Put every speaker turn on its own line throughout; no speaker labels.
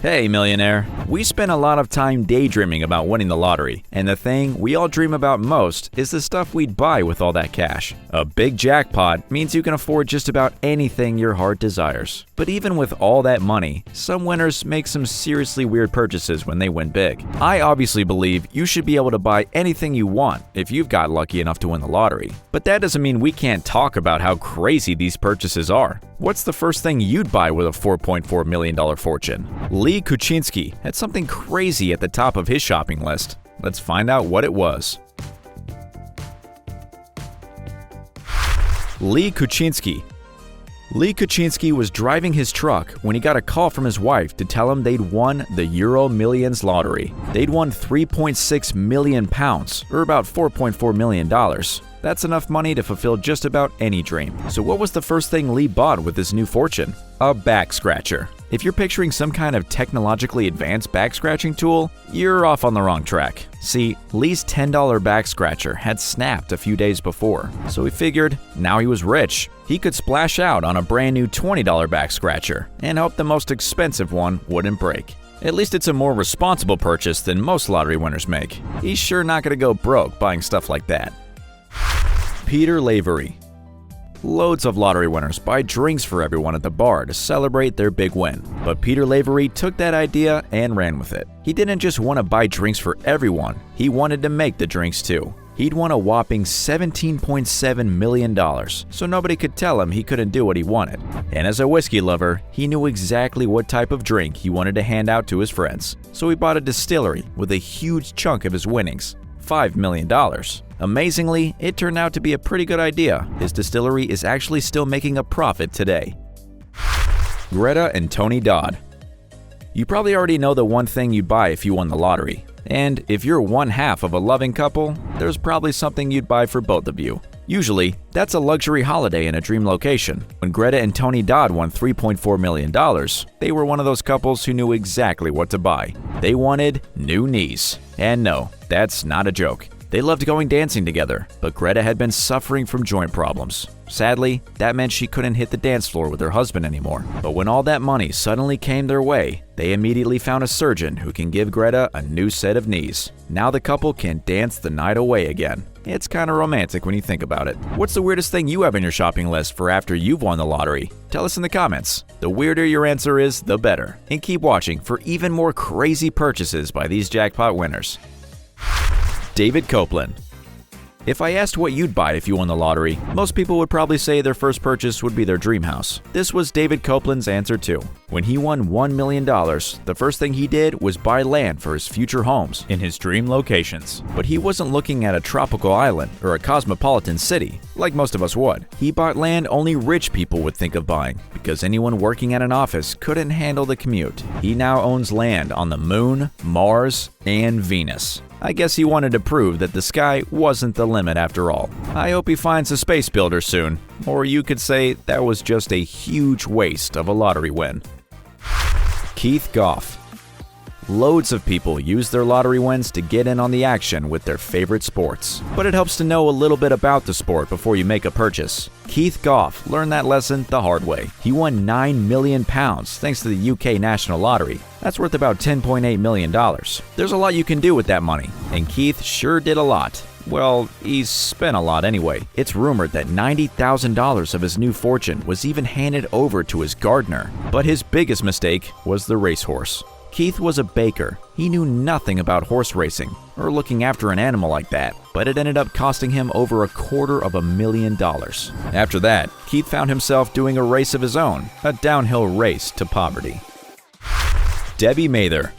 Hey millionaire, we spend a lot of time daydreaming about winning the lottery, and the thing we all dream about most is the stuff we'd buy with all that cash. A big jackpot means you can afford just about anything your heart desires. But even with all that money, some winners make some seriously weird purchases when they win big. I obviously believe you should be able to buy anything you want if you've got lucky enough to win the lottery. But that doesn't mean we can't talk about how crazy these purchases are. What's the first thing you'd buy with a $4.4 million fortune? Lee Kuczynski had something crazy at the top of his shopping list. Let's find out what it was. Lee Kuczynski. Lee Kuczynski was driving his truck when he got a call from his wife to tell him they'd won the Euro Millions lottery. They'd won 3.6 million pounds, or about $4.4 million. That's enough money to fulfill just about any dream. So what was the first thing Lee bought with his new fortune? A back scratcher. If you're picturing some kind of technologically advanced back scratching tool, you're off on the wrong track. See, Lee's $10 back scratcher had snapped a few days before, so he figured now he was rich. He could splash out on a brand new $20 back scratcher and hope the most expensive one wouldn't break. At least it's a more responsible purchase than most lottery winners make. He's sure not gonna go broke buying stuff like that. Peter Lavery. Loads of lottery winners buy drinks for everyone at the bar to celebrate their big win. But Peter Lavery took that idea and ran with it. He didn't just want to buy drinks for everyone, he wanted to make the drinks too. He'd won a whopping $17.7 million, so nobody could tell him he couldn't do what he wanted. And as a whiskey lover, he knew exactly what type of drink he wanted to hand out to his friends. So he bought a distillery with a huge chunk of his winnings, $5 million. Amazingly, it turned out to be a pretty good idea. His distillery is actually still making a profit today. Greta and Tony Dodd. You probably already know the one thing you'd buy if you won the lottery. And if you're one half of a loving couple, there's probably something you'd buy for both of you. Usually, that's a luxury holiday in a dream location. When Greta and Tony Dodd won $3.4 million, they were one of those couples who knew exactly what to buy. They wanted new knees. And no, that's not a joke. They loved going dancing together, but Greta had been suffering from joint problems. Sadly, that meant she couldn't hit the dance floor with her husband anymore. But when all that money suddenly came their way, they immediately found a surgeon who can give Greta a new set of knees. Now the couple can dance the night away again. It's kind of romantic when you think about it. What's the weirdest thing you have on your shopping list for after you've won the lottery? Tell us in the comments. The weirder your answer is, the better. And keep watching for even more crazy purchases by these jackpot winners. David Copeland. If I asked what you'd buy if you won the lottery, most people would probably say their first purchase would be their dream house. This was David Copeland's answer too. When he won $1 million, the first thing he did was buy land for his future homes in his dream locations. But he wasn't looking at a tropical island or a cosmopolitan city, like most of us would. He bought land only rich people would think of buying, because anyone working at an office couldn't handle the commute. He now owns land on the Moon, Mars, and Venus. I guess he wanted to prove that the sky wasn't the limit after all. I hope he finds a space builder soon. Or you could say that was just a huge waste of a lottery win. Keith Goff. Loads of people use their lottery wins to get in on the action with their favorite sports. But it helps to know a little bit about the sport before you make a purchase. Keith Goff learned that lesson the hard way. He won £9 million thanks to the UK National Lottery. That's worth about $10.8 million. There's a lot you can do with that money, and Keith sure did a lot. Well, he's spent a lot anyway. It's rumored that $90,000 of his new fortune was even handed over to his gardener. But his biggest mistake was the racehorse. Keith was a baker. He knew nothing about horse racing or looking after an animal like that, but it ended up costing him over $250,000. After that, Keith found himself doing a race of his own, a downhill race to poverty. Debbie Mather.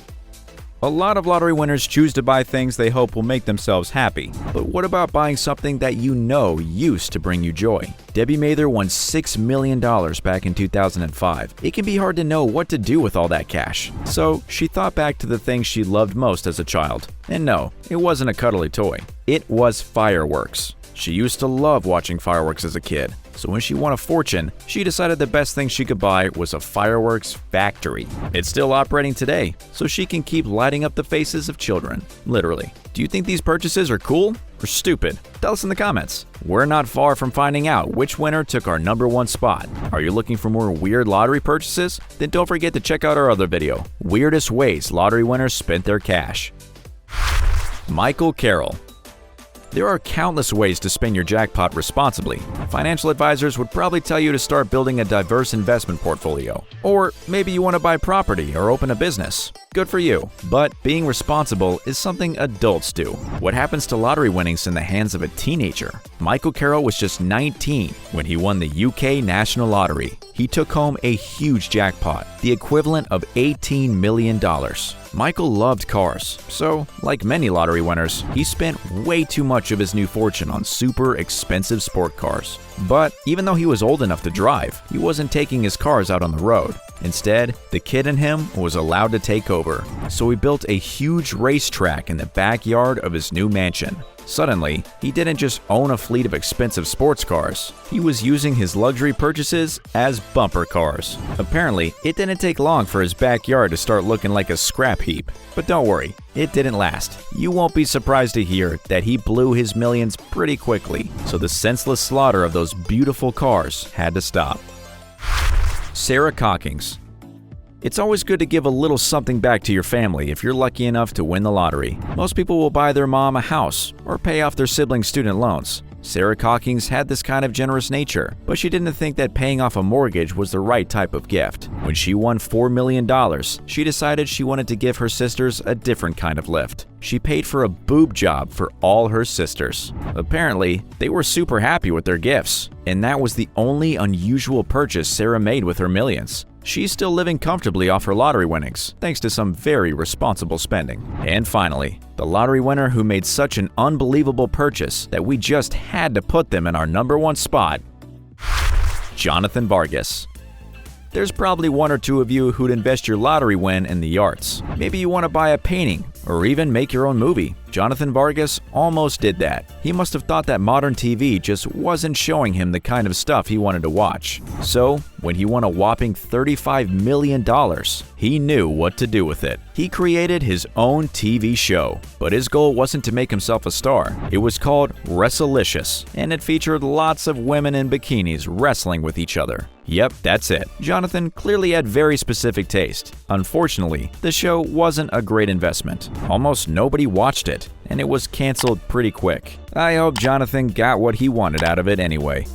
A lot of lottery winners choose to buy things they hope will make themselves happy. But what about buying something that you know used to bring you joy? Debbie Mather won $6 million back in 2005. It can be hard to know what to do with all that cash. So she thought back to the things she loved most as a child. And no, it wasn't a cuddly toy. It was fireworks. She used to love watching fireworks as a kid. so when she won a fortune, she decided the best thing she could buy was a fireworks factory. It's still operating today, so she can keep lighting up the faces of children. Literally. Do you think these purchases are cool or stupid? Tell us in the comments. We're not far from finding out which winner took our #1 spot. Are you looking for more weird lottery purchases? Then don't forget to check out our other video, Weirdest Ways Lottery Winners Spent Their Cash. Michael Carroll. There are countless ways to spend your jackpot responsibly. Financial advisors would probably tell you to start building a diverse investment portfolio. Or maybe you want to buy property or open a business. Good for you. But being responsible is something adults do. What happens to lottery winnings in the hands of a teenager? Michael Carroll was just 19 when he won the UK National Lottery. He took home a huge jackpot, the equivalent of $18 million. Michael loved cars, so, like many lottery winners, he spent way too much of his new fortune on super expensive sport cars. But even though he was old enough to drive, he wasn't taking his cars out on the road. Instead, the kid in him was allowed to take over, so he built a huge racetrack in the backyard of his new mansion. Suddenly, he didn't just own a fleet of expensive sports cars. He was using his luxury purchases as bumper cars. Apparently, it didn't take long for his backyard to start looking like a scrap heap. But don't worry, it didn't last. You won't be surprised to hear that he blew his millions pretty quickly, so the senseless slaughter of those beautiful cars had to stop. Sarah Cockings. It's always good to give a little something back to your family if you're lucky enough to win the lottery. Most people will buy their mom a house or pay off their siblings' student loans. Sarah Cockings had this kind of generous nature, but she didn't think that paying off a mortgage was the right type of gift. When she won $4 million, she decided she wanted to give her sisters a different kind of lift. She paid for a boob job for all her sisters. Apparently, they were super happy with their gifts, and that was the only unusual purchase Sarah made with her millions. She's still living comfortably off her lottery winnings, thanks to some very responsible spending. And finally, the lottery winner who made such an unbelievable purchase that we just had to put them in our #1 spot, Jonathan Vargas. There's probably one or two of you who'd invest your lottery win in the arts. Maybe you want to buy a painting or even make your own movie. Jonathan Vargas almost did that. He must have thought that modern TV just wasn't showing him the kind of stuff he wanted to watch. So, when he won a whopping $35 million, he knew what to do with it. He created his own TV show, but his goal wasn't to make himself a star. It was called Wrestlicious, and it featured lots of women in bikinis wrestling with each other. Yep, that's it. Jonathan clearly had very specific taste. Unfortunately, the show wasn't a great investment. Almost nobody watched it, and it was canceled pretty quick. I hope Jonathan got what he wanted out of it anyway.